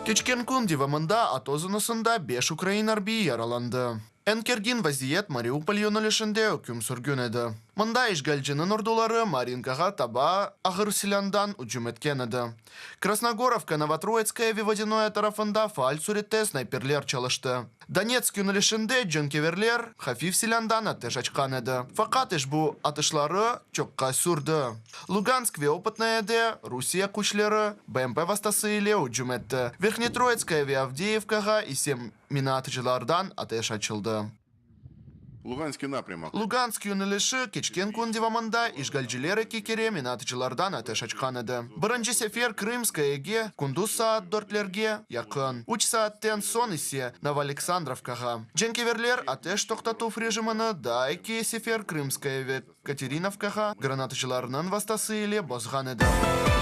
Кечкен күн дивамында атозынысында 5 Украинар бии яраланды. Энкердин вазиет Мариуполь юнелешінде үкім сүрген еді. Мында ишгалжының ордулары Маринкаға таба ағыр силяндан үджім еткен еді. Красногоровка Новотроицкая водяное тарафында фааль суретте снайперлер çalışты. Донецк юнелешінде джанкеверлер хафиф силяндан атыш ачқан еді. Фақат иш bu атышлары чоққа сүрді. Луганск опытный еді, Русия күшлері БМП вастасы иле үджім етті. Верхнетроицкая Авдеевкаға и 7 минатыжылардан атыш ачылды. Луганский напрямок. Луганск юнелеші кечкен күн дивамында ишгалжилері кекере минатычылардан атыш ачқан еді. Бірінші сефер Крымская еге күндіз саат 4-лерге яқын. 3 сааттен сон исе Новоалександровкаға. Дженкеверлер атыш тоқтатуф режиміні да сефер Крымская Катериновкаға гранатычыларының вастасы иле бозған еді.